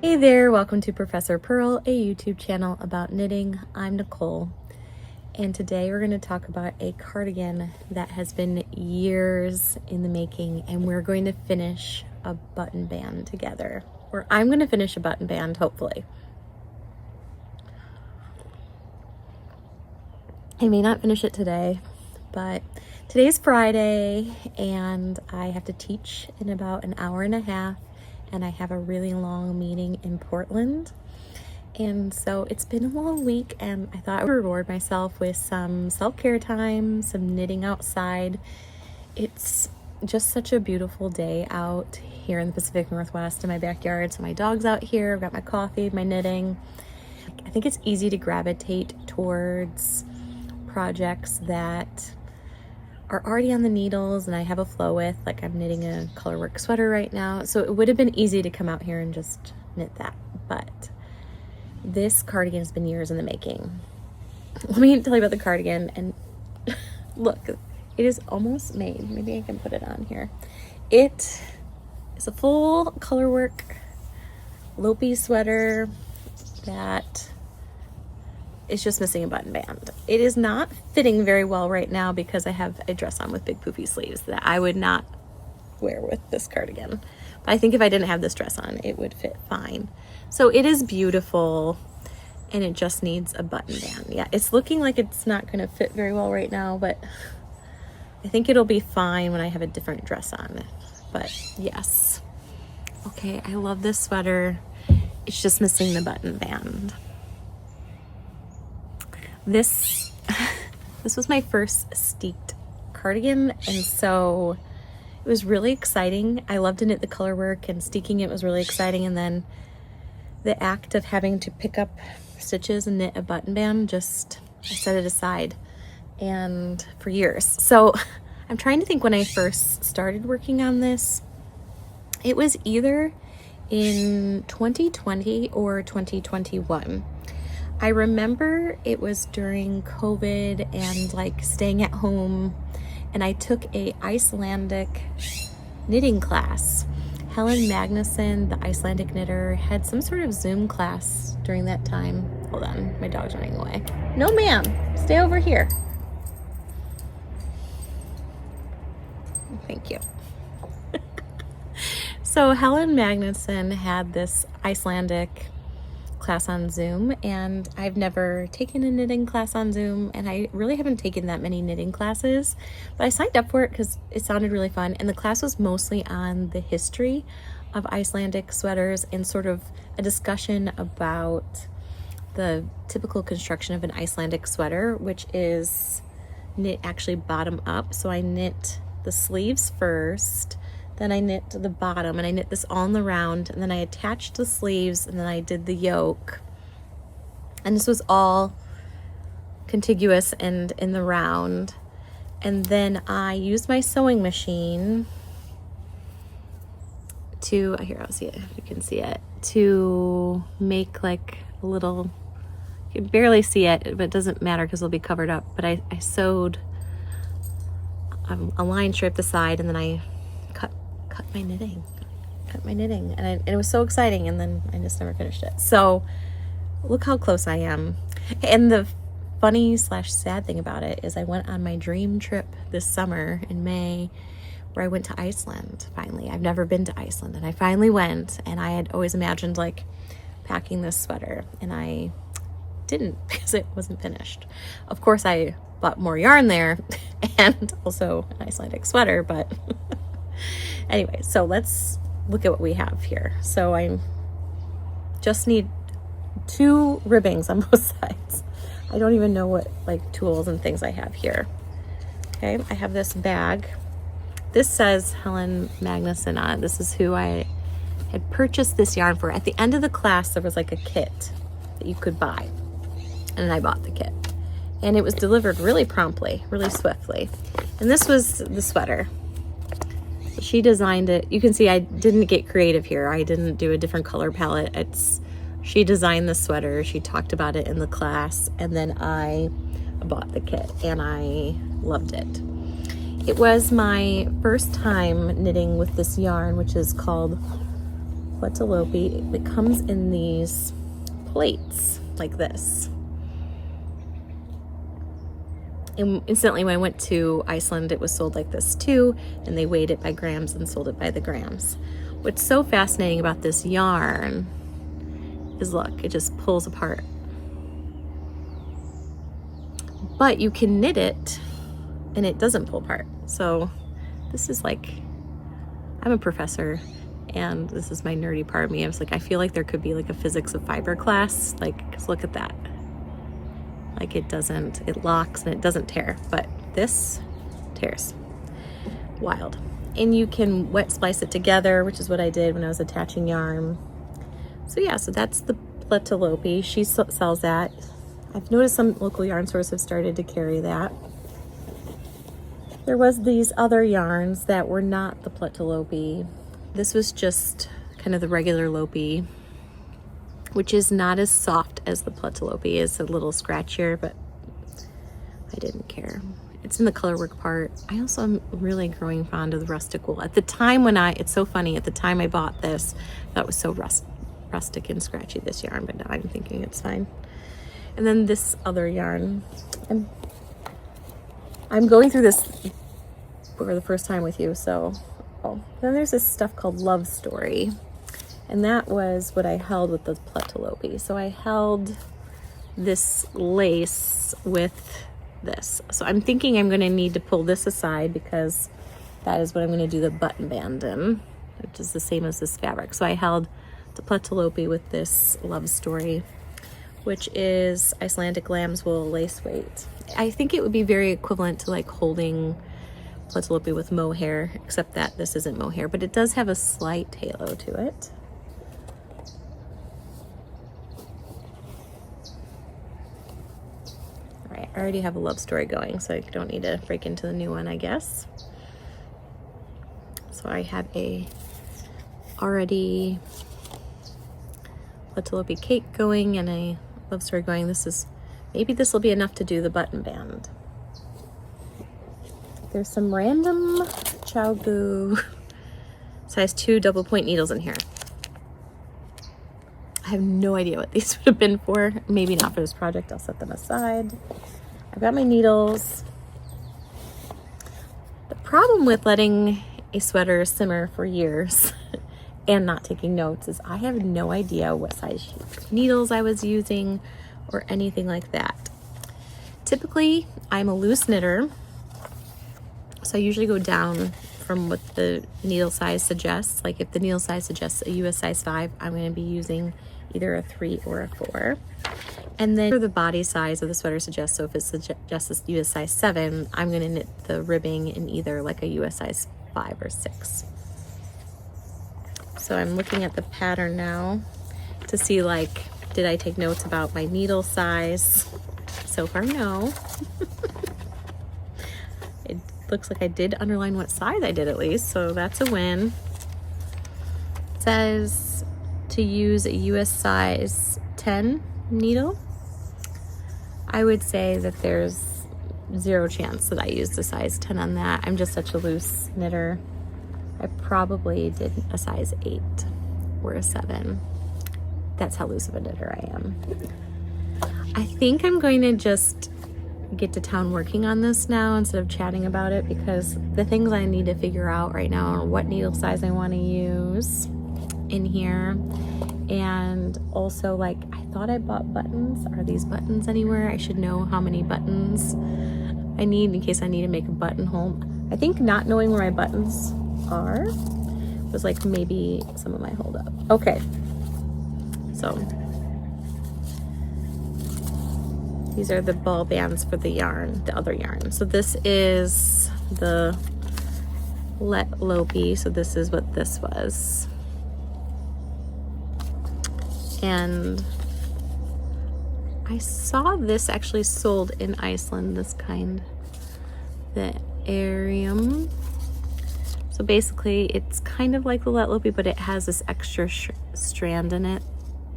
Hey there, welcome to Professor Purl, a YouTube channel about knitting. I'm Nicole, and today we're going to talk about a cardigan that has been years in the making, and we're going to finish a button band together. Or I'm going to finish a button band, hopefully. I may not finish it today, but today's Friday, and I have to teach in about an hour and a half. And I have a really long meeting in Portland. And so it's been a long week, and I thought I would reward myself with some self-care time, some knitting outside. It's just such a beautiful day out here in the Pacific Northwest in my backyard. So my dog's out here, I've got my coffee, my knitting. I think it's easy to gravitate towards projects that are already on the needles and I have a flow with, like I'm knitting a Colorwork sweater right now. So it would have been easy to come out here and just knit that. But this cardigan has been years in the making. Let me tell you about the cardigan. And look, it is almost made. Maybe I can put it on here. It is a full Colorwork Lopi sweater that it's just missing a button band. It is not fitting very well right now because I have a dress on with big poofy sleeves that I would not wear with this cardigan. But I think if I didn't have this dress on, it would fit fine. So it is beautiful, and it just needs a button band. Yeah, it's looking like it's not gonna fit very well right now, but I think it'll be fine when I have a different dress on. But yes. Okay, I love this sweater. It's just missing the button band. This was my first Steeked cardigan, and so it was really exciting. I loved to knit the Colorwork, and steeking it was really exciting, and then the act of having to pick up stitches and knit a button band, I set it aside and for years. So I'm trying to think when I first started working on this. It was either in 2020 or 2021. I remember it was during COVID and like staying at home, and I took a Icelandic knitting class. Hélène Magnússon, the Icelandic knitter, had some sort of Zoom class during that time. Hold on, my dog's running away. No ma'am, stay over here. Thank you. So Hélène Magnússon had this Icelandic class on Zoom, and I've never taken a knitting class on Zoom, and I really haven't taken that many knitting classes, but I signed up for it because it sounded really fun. And the class was mostly on the history of Icelandic sweaters and sort of a discussion about the typical construction of an Icelandic sweater, which is knit actually bottom up. So I knit the sleeves first, then I knit the bottom, and I knit this all in the round, and then I attached the sleeves, and then I did the yoke. And this was all contiguous and in the round. And then I used my sewing machine to, here, I'll see it, if you can see it, to make like a little, you can barely see it, but it doesn't matter because it'll be covered up. But I sewed a line strip the side, and then I cut my knitting, and it was so exciting, and then I just never finished it. So look how close I am. And the funny / sad thing about it is I went on my dream trip this summer in May, where I went to Iceland. Finally, I've never been to Iceland, and I finally went, and I had always imagined like packing this sweater, and I didn't because it wasn't finished. Of course, I bought more yarn there and also an Icelandic sweater, but anyway, so let's look at what we have here. So I just need 2 ribbings on both sides. I don't even know what like tools and things I have here. Okay, I have this bag. This says Hélène Magnússon on it. This is who I had purchased this yarn for. At the end of the class, there was like a kit that you could buy, and I bought the kit. And it was delivered really promptly, really swiftly. And this was the sweater. She designed it. You can see I didn't get creative here. I didn't do a different color palette. She designed the sweater. She talked about it in the class, and then I bought the kit, and I loved it. It was my first time knitting with this yarn, which is called Kristylopi. It comes in these plates like this. And instantly when I went to Iceland, it was sold like this too, and they weighed it by grams and sold it by the grams. What's so fascinating about this yarn is, look, it just pulls apart. But you can knit it and it doesn't pull apart. So this is like, I'm a professor and this is my nerdy part of me. I was like, I feel like there could be like a physics of fiber class. Like, 'cause look at that. Like it locks and it doesn't tear, but this tears. Wild. And you can wet splice it together, which is what I did when I was attaching yarn. So yeah, so that's the Kristylopi. She sells that. I've noticed some local yarn stores have started to carry that. There was these other yarns that were not the Kristylopi. This was just kind of the regular Lopi, which is not as soft as the Kristylopi. It's a little scratchier, but I didn't care. It's in the colorwork part. I also am really growing fond of the rustic wool. At the time when it's so funny, at the time I bought this, that was so rustic and scratchy, this yarn, but now I'm thinking it's fine. And then this other yarn, I'm going through this for the first time with you, so, then there's this stuff called Love Story. And that was what I held with the Kristylopi. So I held this lace with this. So I'm thinking I'm gonna need to pull this aside because that is what I'm gonna do the button band in, which is the same as this fabric. So I held the Kristylopi with this Love Story, which is Icelandic lamb's wool lace weight. I think it would be very equivalent to like holding Kristylopi with mohair, except that this isn't mohair, but it does have a slight halo to it. I already have a Love Story going, so I don't need to break into the new one, I guess. So I have a already Kristylopi cake going and a Love Story going. Maybe this will be enough to do the button band. There's some random Chowgu size 2 double point needles in here. I have no idea what these would have been for. Maybe not for this project. I'll set them aside. I've got my needles. The problem with letting a sweater simmer for years and not taking notes is I have no idea what size needles I was using or anything like that. Typically, I'm a loose knitter, so I usually go down from what the needle size suggests. Like if the needle size suggests a US size 5, I'm going to be using either a 3 or a 4. And then for the body size of the sweater suggests, so if it suggests a US size 7, I'm going to knit the ribbing in either like a US size 5 or 6. So I'm looking at the pattern now to see, like, did I take notes about my needle size? So far, no. It looks like I did underline what size I did at least, so that's a win. It says to use a US size 10 needle. I would say that there's 0 chance that I used a size 10 on that. I'm just such a loose knitter. I probably did a size 8 or a 7. That's how loose of a knitter I am. I think I'm going to just get to town working on this now instead of chatting about it, because the things I need to figure out right now are what needle size I want to use in here. And also, like, I thought I bought buttons. Are these buttons anywhere? I should know how many buttons I need in case I need to make a buttonhole. I think not knowing where my buttons are was like maybe some of my holdup. Okay, so these are the ball bands for the yarn, the other yarn. So this is the Lopi, so this is what this was. And I saw this actually sold in Iceland, this kind, the Arium. So basically it's kind of like the Lopi, but it has this extra strand in it.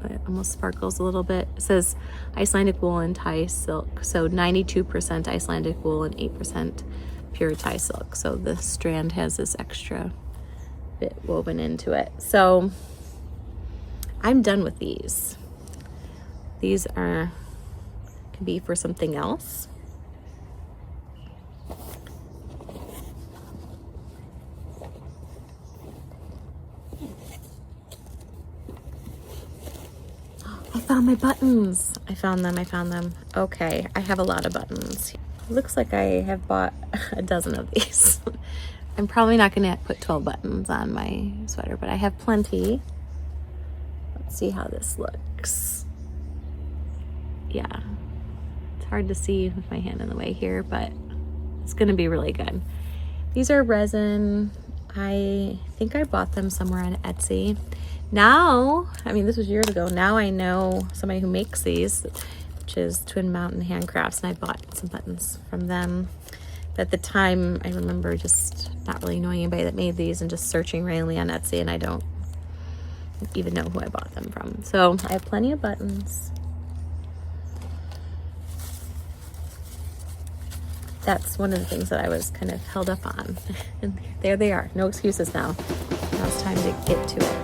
It almost sparkles a little bit. It says Icelandic wool and Thai silk. So 92% Icelandic wool and 8% pure Thai silk. So the strand has this extra bit woven into it. So I'm done with these. These can be for something else. I found my buttons. I found them. Okay, I have a lot of buttons. Looks like I have bought a dozen of these. I'm probably not gonna put 12 buttons on my sweater, but I have plenty. Let's see how this looks. Yeah, it's hard to see with my hand in the way here, but it's gonna be really good. These are resin. I think I bought them somewhere on Etsy. Now, I mean, this was years ago. Now I know somebody who makes these, which is Twin Mountain Handcrafts, and I bought some buttons from them. But at the time, I remember just not really knowing anybody that made these and just searching randomly on Etsy, and I don't even know who I bought them from. So I have plenty of buttons. That's one of the things that I was kind of held up on. And there they are. No excuses now. Now it's time to get to it.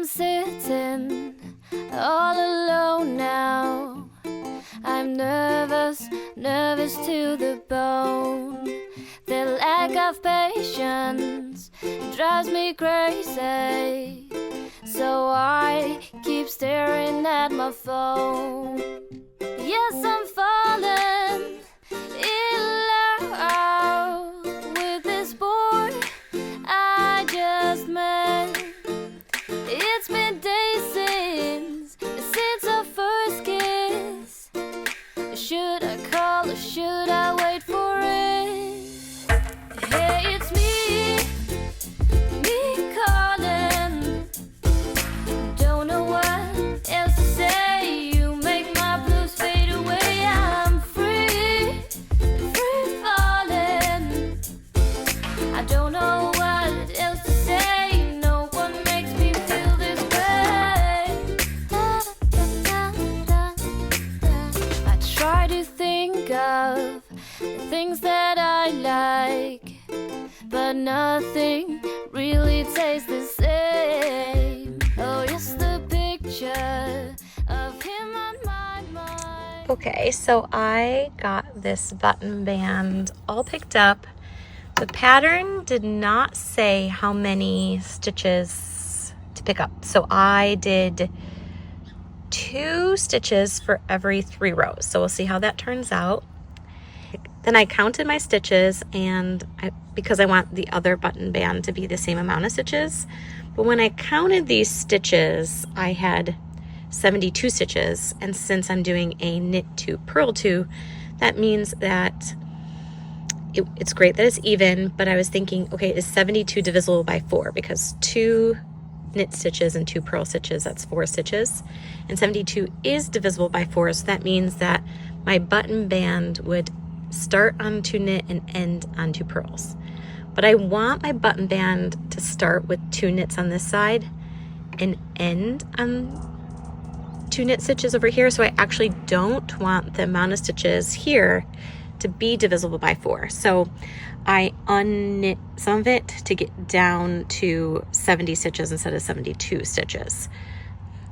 Sitting all alone now. I'm nervous to the bone. The lack of patience drives me crazy, so I keep staring at my phone. Yes, I'm falling in love with this boy I just met. It's been days since our first kiss. Should I call or should I wait for it? Hey, it's me calling. Don't know what else to say. You make my blues fade away. I'm free falling. I don't know what else to say. No one makes me feel this way. I try to think of the things that I like, but nothing really tastes the same. Oh, yes, the picture of him on my mind. Okay, so I got this button band all picked up. The pattern did not say how many stitches to pick up. So I did 2 stitches for every 3 rows. So we'll see how that turns out. Then I counted my stitches, and because I want the other button band to be the same amount of stitches. But when I counted these stitches, I had 72 stitches. And since I'm doing a knit to purl to, that means that it's great that it's even, but I was thinking, okay, is 72 divisible by 4? Because 2 knit stitches and 2 purl stitches. That's 4 stitches. And 72 is divisible by 4, so that means that my button band would start on 2 knit and end on 2 purls. But I want my button band to start with 2 knits on this side and end on 2 knit stitches over here. So I actually don't want the amount of stitches here to be divisible by 4. So I unknit some of it to get down to 70 stitches instead of 72 stitches.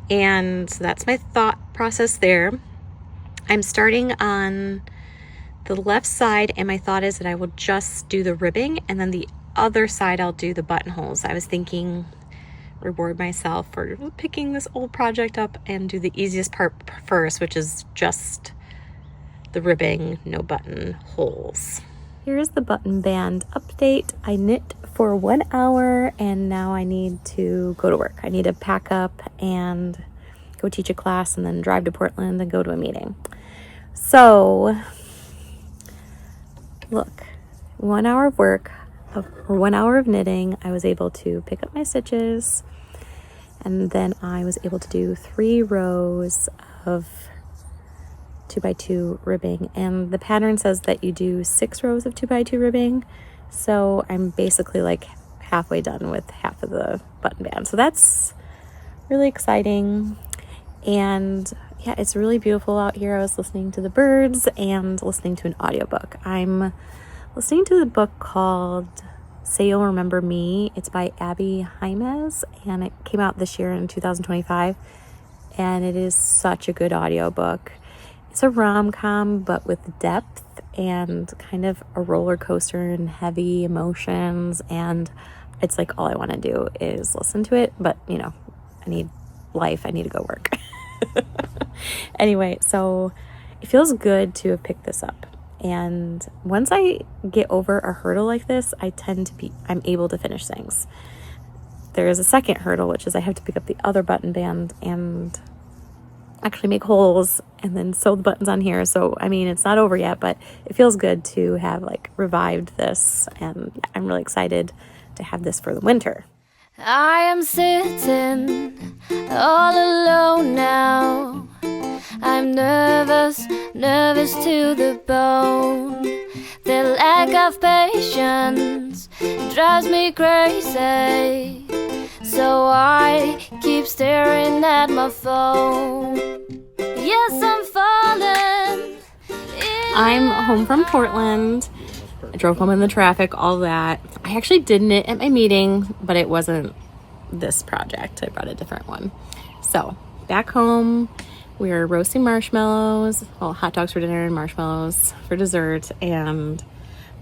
And so that's my thought process there. I'm starting on the left side, and my thought is that I will just do the ribbing, and then the other side I'll do the buttonholes. I was thinking, reward myself for picking this old project up and do the easiest part first, which is just the ribbing, no button holes. Here's the button band update. I knit for 1 hour, and now I need to go to work. I need to pack up and go teach a class and then drive to Portland and go to a meeting. So look, 1 hour of work, or 1 hour of knitting, I was able to pick up my stitches, and then I was able to do 3 rows of 2x2 ribbing, and the pattern says that you do 6 rows of 2x2 ribbing, so I'm basically like halfway done with half of the button band. So that's really exciting, and yeah, it's really beautiful out here. I was listening to the birds and listening to an audiobook. I'm listening to the book called Say You'll Remember Me. It's by Abby Jimenez, and it came out this year in 2025, and it is such a good audiobook. It's a rom-com, but with depth and kind of a roller coaster and heavy emotions, and it's like all I want to do is listen to it, but you know, I need life, I need to go work. Anyway, so it feels good to have picked this up, and once I get over a hurdle like this, I'm able to finish things. There is a second hurdle, which is I have to pick up the other button band and actually make holes and then sew the buttons on here. So I mean, it's not over yet, but it feels good to have like revived this, and I'm really excited to have this for the winter. I am sitting all alone now. I'm nervous to the bone. The lack of patience drives me crazy, so I keep staring at my phone. Yes, I'm falling. I'm home from Portland. I drove home in the traffic, all that. I actually did knit at my meeting, but it wasn't this project. I brought a different one. So back home, we are roasting marshmallows. Well, hot dogs for dinner and marshmallows for dessert. And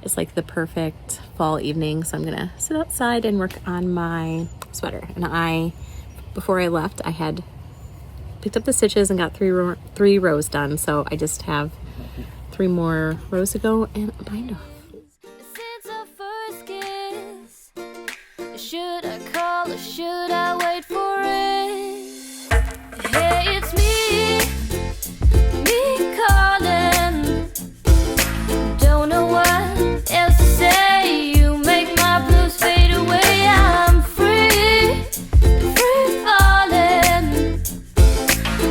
it's like the perfect fall evening. So I'm going to sit outside and work on my sweater. And before I left, I had picked up the stitches and got three rows done. So I just have 3 more rows to go and a bind off. Should I call or should I wait for it? Hey, it's me calling. Don't know what else to say. You make my blues fade away. I'm free falling.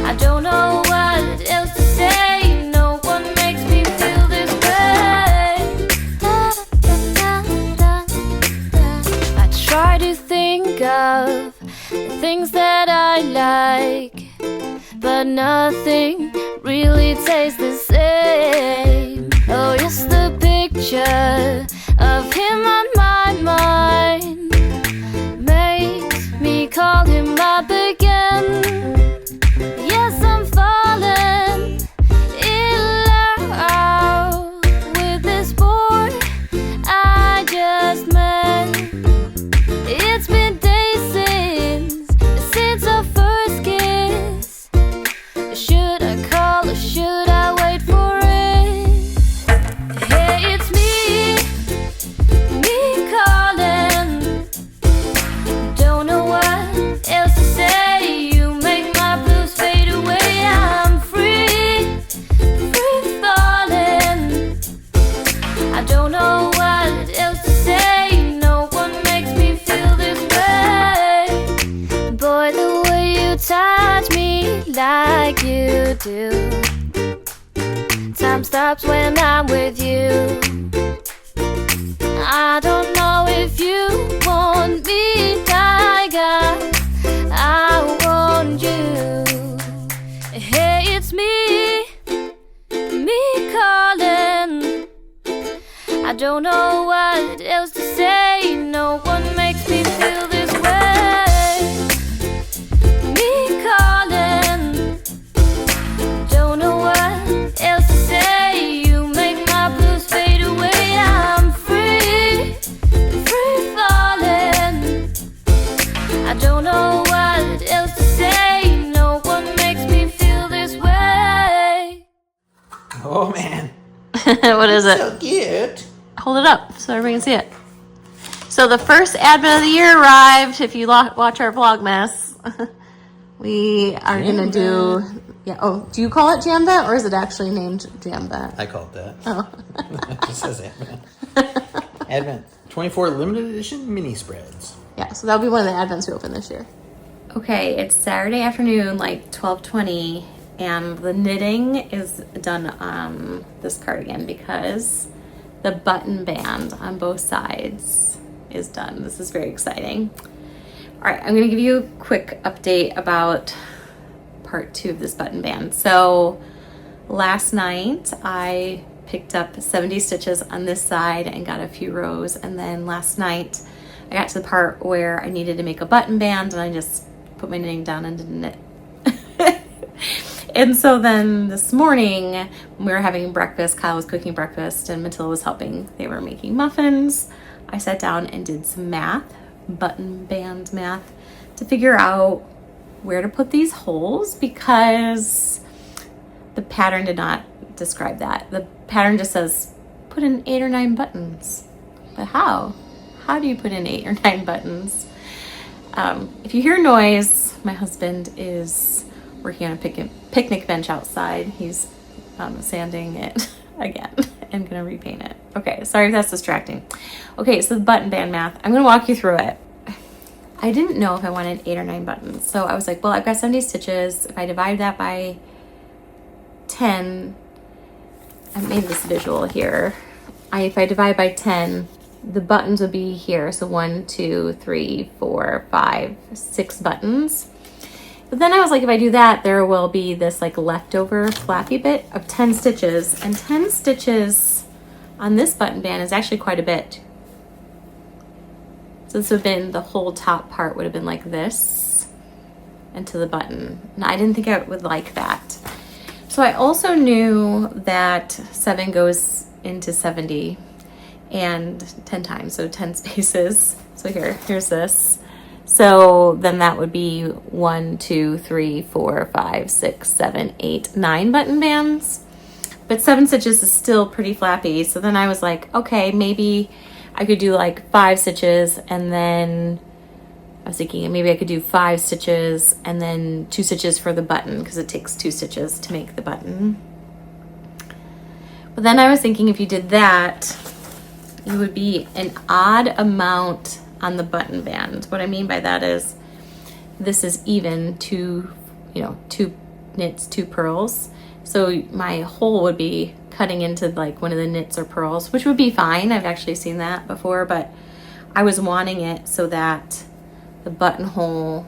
I don't know what else to say. No one makes me feel this way. I try to think of the things that I like, but nothing really tastes the same. Oh, just the picture of him on my mind makes me call him up again. Yes, I'm falling in love with this boy I just met. It's been days since our first kiss. Should I call or should I wait for it? Hey, it's me calling. touch me like you do. Time stops when I'm with you. I don't know if you want me, tiger. I want you. Hey, it's me calling. I don't know what else to say. No one makes me feel this way. Me calling. Don't know what else to say. You make my blues fade away. I'm free falling. I don't know what else to say. No one makes me feel this way. Oh man. What is it? So cute. Hold it up so everybody can see it. So the first advent of the year arrived. If you watch our Vlogmas, we are going to do... Yeah. Oh, do you call it Jamvet or is it actually named Jamvet? I call it that. Oh. It just says Advent. Advent 24 limited edition mini spreads. Yeah, so that'll be one of the Advents we open this year. Okay, it's Saturday afternoon, like 12:20, and the knitting is done on this cardigan because the button band on both sides is done. This is very exciting. All right, I'm gonna give you a quick update about part 2 of this button band. So last night I picked up 70 stitches on this side and got a few rows, and then last night I got to the part where I needed to make a button band and I just put my knitting down and didn't knit. And so then this morning when we were having breakfast, Kyle was cooking breakfast and Matilda was helping. They were making muffins. I sat down and did some math, button band math, to figure out where to put these holes because the pattern did not describe that. The pattern just says put in 8 or 9 buttons. But how? How do you put in 8 or 9 buttons? If you hear noise, my husband is working on a picnic bench outside. He's sanding it again and gonna repaint it. Okay, sorry if that's distracting. Okay, so the button band math, I'm gonna walk you through it. I didn't know if I wanted 8 or 9 buttons. So I was like, well, I've got 70 stitches. If I divide that by 10, I made this visual here. If I divide by 10, the buttons would be here. So 1, 2, 3, 4, 5, 6 buttons. But then I was like, if I do that, there will be this like leftover flappy bit of 10 stitches, and 10 stitches on this button band is actually quite a bit. So this would have been, the whole top part would have been like this and to the button. And I didn't think I would like that. So I also knew that 7 goes into 70 and 10 times, so 10 spaces. So here's this. So then that would be 1, 2, 3, 4, 5, 6, 7, 8, 9 button bands. But 7 stitches is still pretty flappy. So then I was like, okay, maybe I could do like 5 stitches, and then I was thinking maybe I could do 5 stitches and then 2 stitches for the button because it takes 2 stitches to make the button. But then I was thinking if you did that, it would be an odd amount on the button band. What I mean by that is this is even 2 knits, 2 purls. So my hole would be cutting into like one of the knits or purls, which would be fine. I've actually seen that before, but I was wanting it so that the buttonhole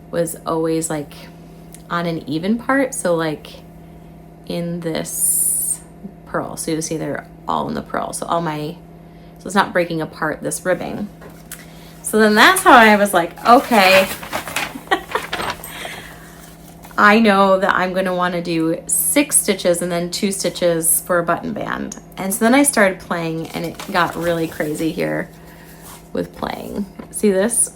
was always like on an even part. So like in this purl, so you'll see they're all in the purl. So it's not breaking apart this ribbing. So then that's how I was like, okay, I know that I'm going to want to do 6 stitches and then 2 stitches for a button band. And so then I started playing and it got really crazy here with playing. See this?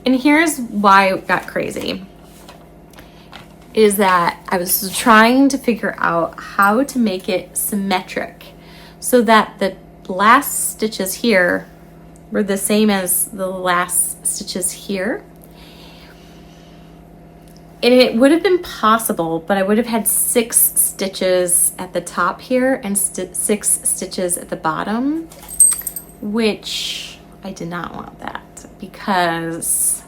And here's why it got crazy. Is that I was trying to figure out how to make it symmetric so that the last stitches here were the same as the last stitches here. And it would have been possible, but I would have had 6 stitches at the top here and 6 stitches at the bottom, which I did not want that because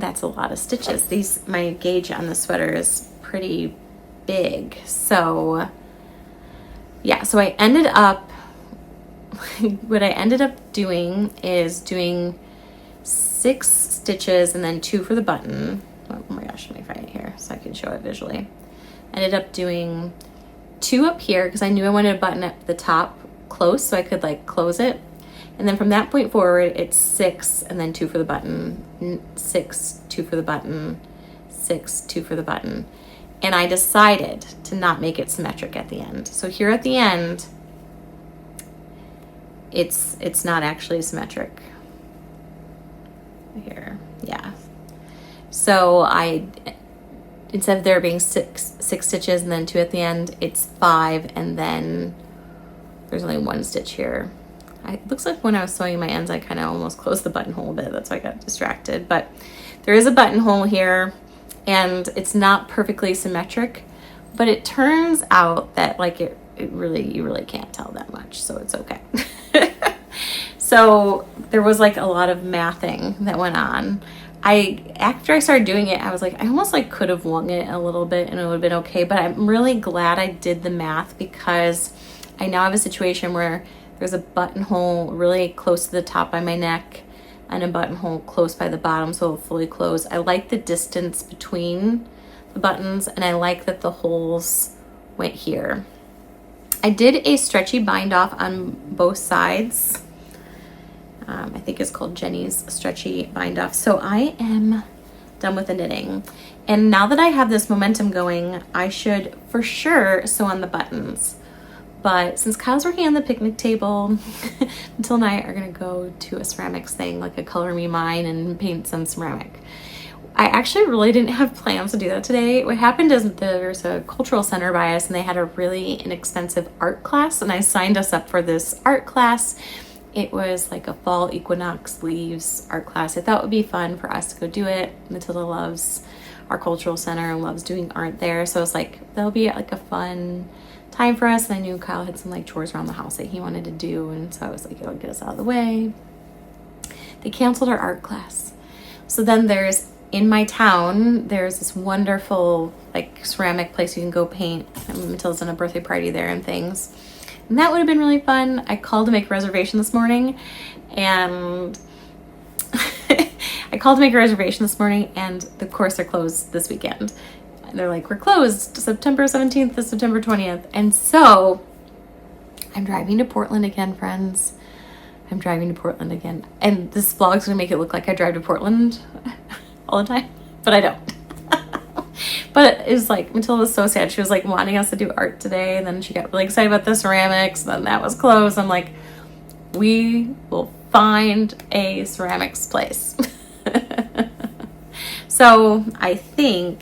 that's a lot of stitches. My gauge on the sweater is pretty big. So yeah, so I ended up, what I ended up doing is doing 6 stitches and then 2 for the button. Oh my gosh, let me find it here so I can show it visually. Ended up doing 2 up here because I knew I wanted a button at the top close so I could like close it. And then from that point forward, it's 6 and then 2 for the button, 6, 2 for the button, 6, 2 for the button. And I decided to not make it symmetric at the end. So here at the end, it's not actually symmetric. Here, yeah. So instead of there being 6 stitches and then 2 at the end, it's 5 and then there's only 1 stitch here. It looks like when I was sewing my ends, I kind of almost closed the buttonhole a bit. That's why I got distracted. But there is a buttonhole here, and it's not perfectly symmetric. But it turns out that like you really can't tell that much, so it's okay. So there was like a lot of mathing that went on. After I started doing it, I was like, I almost like could have wung it a little bit and it would have been okay. But I'm really glad I did the math because I now have a situation where there's a buttonhole really close to the top by my neck and a buttonhole close by the bottom, so it'll fully close. I like the distance between the buttons, and I like that the holes went here. I did a stretchy bind off on both sides. I think it's called Jenny's stretchy bind off. So I am done with the knitting. And now that I have this momentum going, I should for sure sew on the buttons. But since Kyle's working on the picnic table, Until and I are gonna go to a ceramics thing, like a Color Me Mine, and paint some ceramic. I actually really didn't have plans to do that today. What happened is there's a cultural center by us and they had a really inexpensive art class, and I signed us up for this art class. It was like a fall equinox leaves art class. I thought it would be fun for us to go do it. Matilda loves our cultural center and loves doing art there. So I was like, that'll be like a fun time for us. And I knew Kyle had some like chores around the house that he wanted to do. And so I was like, it'll get us out of the way. They canceled our art class. So then in my town, there's this wonderful like ceramic place you can go paint. Matilda's in a birthday party there and things. And that would have been really fun. I called to make a reservation this morning and and of course they're closed this weekend. And they're like, we're closed September 17th to September 20th. And so I'm driving to Portland again, friends. I'm driving to Portland again. And this vlog's gonna make it look like I drive to Portland all the time, but I don't. But it was like, Matilda was so sad. She was like wanting us to do art today. And then she got really excited about the ceramics. Then that was closed. I'm like, we will find a ceramics place. So I think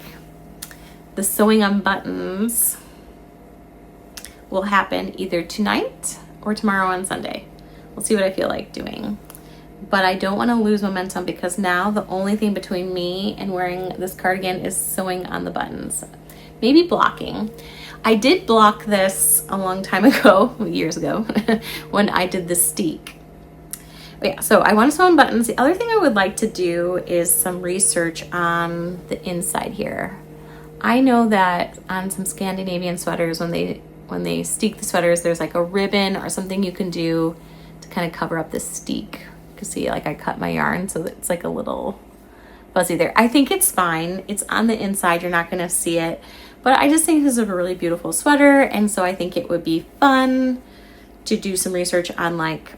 the sewing on buttons will happen either tonight or tomorrow on Sunday. We'll see what I feel like doing. But I don't want to lose momentum because now the only thing between me and wearing this cardigan is sewing on the buttons. Maybe blocking. I did block this a long time ago, years ago, when I did the steek. But yeah, so I want to sew on buttons. The other thing I would like to do is some research on the inside here. I know that on some Scandinavian sweaters, when they steek the sweaters, there's like a ribbon or something you can do to kind of cover up the steek. See, like I cut my yarn so that it's like a little fuzzy there. I think it's fine. It's on the inside. You're not going to see it. But I just think this is a really beautiful sweater. And so I think it would be fun to do some research on like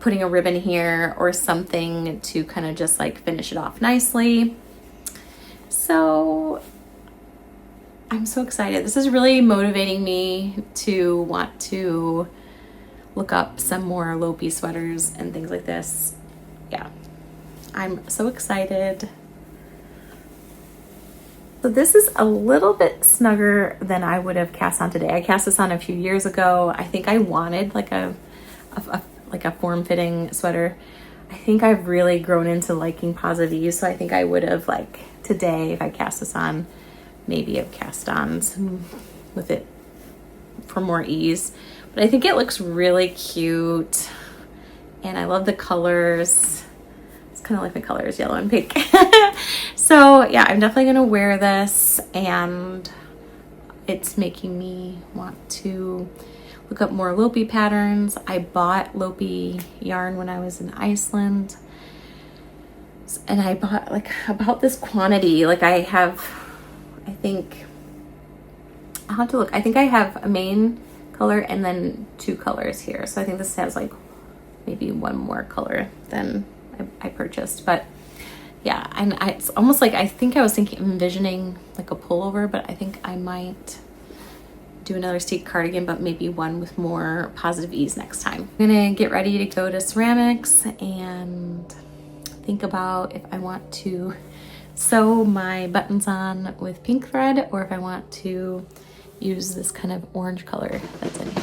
putting a ribbon here or something to kind of just like finish it off nicely. So I'm so excited. This is really motivating me to want to look up some more Lopi sweaters and things like this. Yeah, I'm so excited. So this is a little bit snugger than I would have cast on today. I cast this on a few years ago. I think I wanted like a form-fitting sweater. I think I've really grown into liking positive ease, so I think I would have like today, if I cast this on, maybe have cast on some with it for more ease. But I think it looks really cute and I love the colors. kind of like my colors, yellow and pink. So yeah, I'm definitely gonna wear this, and it's making me want to look up more Lopi patterns. I bought Lopi yarn when I was in Iceland, and I bought like about this quantity. Like I think I'll have to look. I think I have a main color and then 2 colors here. So I think this has like maybe 1 more color than I purchased. But yeah, and it's almost like, I think I was envisioning like a pullover, but I think I might do another Steeked cardigan, but maybe one with more positive ease next time. I'm gonna get ready to go to ceramics and think about if I want to sew my buttons on with pink thread or if I want to use this kind of orange color that's in here.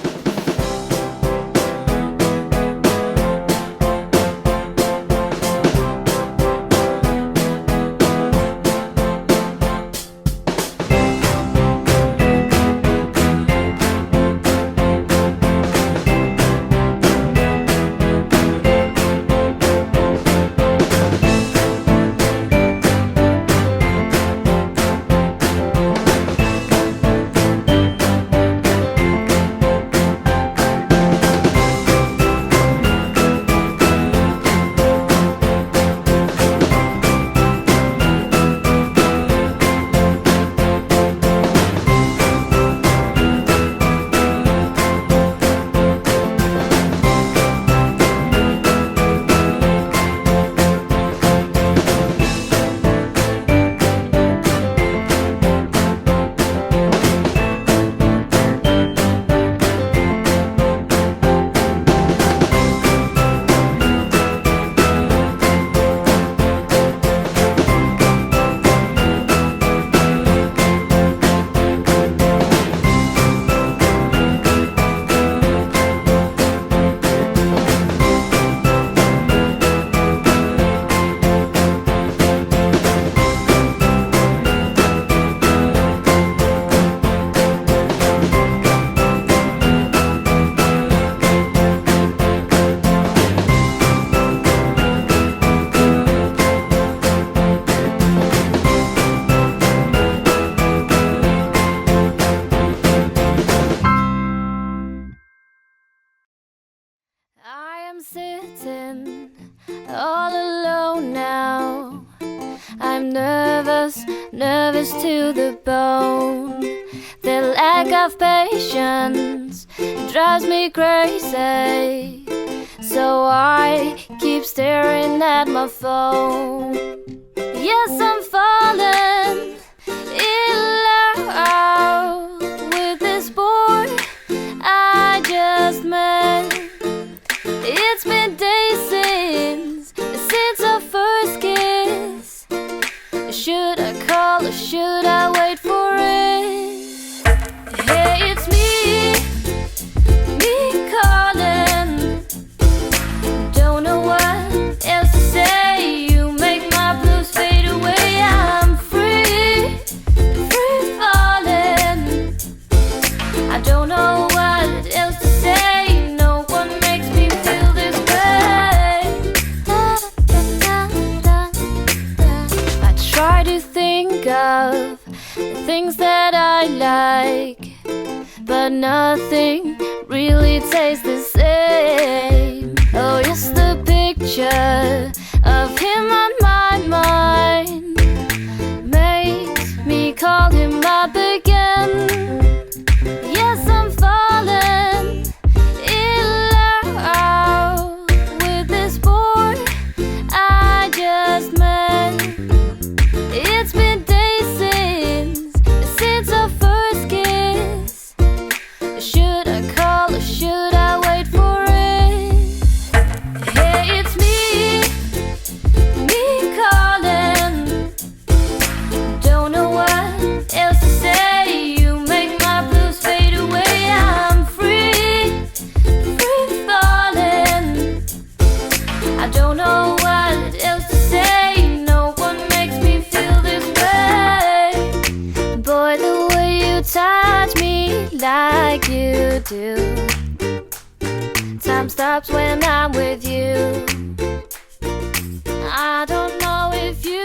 Sitting all alone now. I'm nervous to the bone. The lack of patience drives me crazy, so I keep staring at my phone. Yes, I'm falling in love with this boy I just met. It's been days since our first kiss. Should I call or should I wait for it? Hey, it's me calling. Don't know what else to say. You make my blues fade away. I'm free falling. I don't know what else to say. No one makes me feel this way. I try to think of the things that I like, but nothing really tastes the same. Oh, yes, the picture of him on my mind makes me call him up again. Yes, I'm falling in love with this boy I just met. It's been days since our first kiss. Should I call or should I wait for it? Hey, it's me calling. Don't know what else to say. You make my blues fade away. I'm free falling. I don't know what else to say. No one makes me feel this way. Boy, the way you touch me like you do. Time stops when I'm with you. I don't know if you